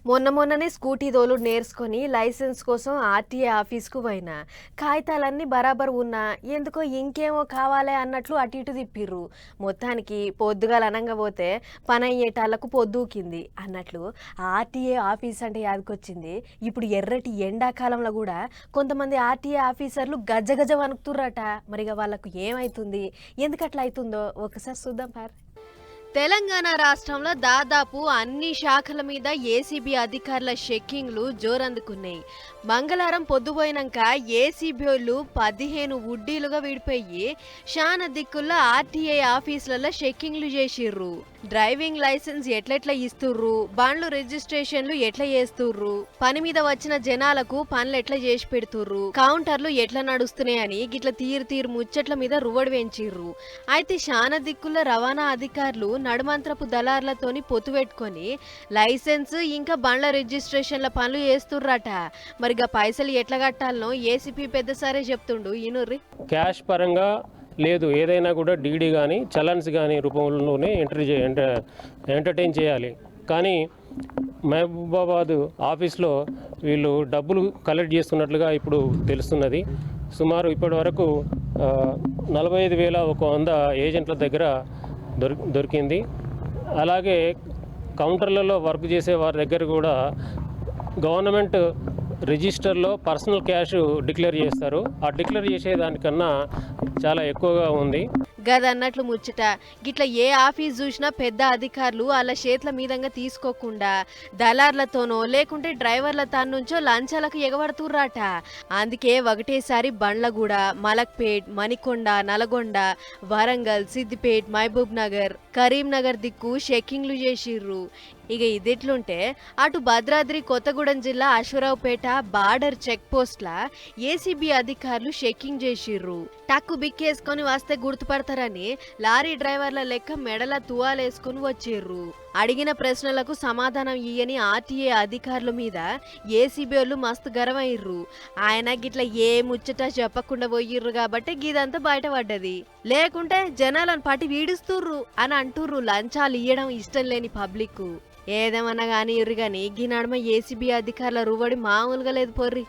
మొన్ననే స్కూటీ తోలుడు నేర్చుకొని లైసెన్స్ కోసం ఆర్టీఏ ఆఫీస్కు పోయినా. కాగితాలన్నీ బరాబర్ ఉన్నా ఎందుకో ఇంకేమో కావాలే అన్నట్లు అటు ఇటు తిప్పిర్రు. మొత్తానికి పొద్దుగాల అనంగా పోతే పని అయ్యేటాళ్లకు పొద్దుకింది అన్నట్లు ఆర్టీఏ ఆఫీస్ అంటే యాదకొచ్చింది. ఇప్పుడు ఎర్రటి ఎండాకాలంలో కూడా కొంతమంది ఆర్టీఏ ఆఫీసర్లు గజ్జగజ్జ వణుకుతుర్రట. మరిగా వాళ్ళకు ఏమైతుంది, ఎందుకట్లా అవుతుందో ఒకసారి చూద్దాం పార్. తెలంగాణ రాష్ట్రంలో దాదాపు అన్ని శాఖల మీద ఏసీబీ అధికారుల చెక్కింగ్లు జోరందుకున్నాయి. మంగళవారం పొద్దుపోయినాక ఏసీబీలు 15 ఉడ్డీలుగా విడిపోయి శానా దిక్కుల్లో ఆర్టీఏ ఆఫీసులలో చెక్కింగ్లు చేసిర్రు. డ్రైవింగ్ లైసెన్స్ ఎట్లెట్లా ఇస్తుర్రు, బండ్లు రిజిస్ట్రేషన్లు ఎట్లా చేస్తుర్రు, పని మీద వచ్చిన జనాలకు పనులు ఎట్లా చేసి పెడుతుర్రు, కౌంటర్లు ఎట్లా నడుస్తున్నాయని గిట్ల తీరు ముచ్చట్ల మీద రువడి పెంచిర్రు. అయితే శానా దిక్కుల్లో రవాణా అధికారులు నడుమంత్రపు దళార్లతోని పొత్తు పెట్టుకొని లైసెన్స్ ఇంకా బండ్ల రిజిస్ట్రేషన్ల పనులు చేస్తుర్రట. మరిగా పైసలు ఎట్లా కట్టాలనో ఏసీపీ పెద్ద సరే చెప్తుండు. ఈనుర్రి క్యాష్ పరంగా లేదు, ఏదైనా కూడా డీడీ కానీ చలన్స్ కానీ రూపంలోనే ఎంటర్టైన్ చేయాలి. కానీ మహబూబాబాద్ ఆఫీస్లో వీళ్ళు డబ్బులు కలెక్ట్ చేస్తున్నట్లుగా ఇప్పుడు తెలుస్తున్నది. సుమారు ఇప్పటి వరకు 45,100 ఏజెంట్ల దగ్గర దొరికింది. అలాగే కౌంటర్లలో వర్క్ చేసే వారి దగ్గర కూడా గవర్నమెంట్ రిజిస్టర్లో పర్సనల్ క్యాష్ డిక్లేర్ చేస్తారు. ఆ డిక్లేర్ చేసేదానికన్నా చాలా ఎక్కువగా ఉంది. గదన్నట్లు ముచ్చట. గిట్ల ఏ ఆఫీస్ చూసినా పెద్ద అధికారులు వాళ్ళ చేతుల మీదంగా తీసుకోకుండా దళార్లతోనో లేకుంటే డ్రైవర్ల తాను నుంచో లంచాలకు ఎగబడుతుర్రాట. అందుకే ఒకటేసారి బండ్లగూడ, మలక్పేట్, మణికొండ, నల్గొండ, వరంగల్, సిద్దిపేట్, మహబూబ్ నగర్, కరీంనగర్ దిక్కు చెక్కింగ్లు చేసిర్రు. ఇక ఇదిట్లుంటే అటు భద్రాద్రి కొత్తగూడెం జిల్లా అశ్వరావుపేట బార్డర్ చెక్ పోస్ట్ల ఏసీబీ అధికారులు చెక్కింగ్ చేసిర్రు. టక్కు బిక్కేసుకొని వస్తే గుర్తుపడతారని లారీ డ్రైవర్ల లెక్క మెడల తువాలేసుకుని వచ్చిర్రు. అడిగిన ప్రశ్నలకు సమాధానం ఇయ్యని ఆర్టీఏ అధికారుల మీద ఏసీబీలు మస్తు గరమయ్యిర్రు. ఆయన గిట్ల ఏ ముచ్చట చెప్పకుండా పోయిర్రు కాబట్టి గిదంతా బయటపడ్డది. లేకుంటే జనాలను పట్టి వీడిస్తుర్రు అని అంటుర్రు లంచాలు ఇయ్యడం ఇష్టం లేని పబ్లిక్. ఏదేమన్నా కానీ ఇర్రు గాని గీ నడుమ ఏసీబీ అధికారుల రువడి మామూలుగా లేదు పొర్రి.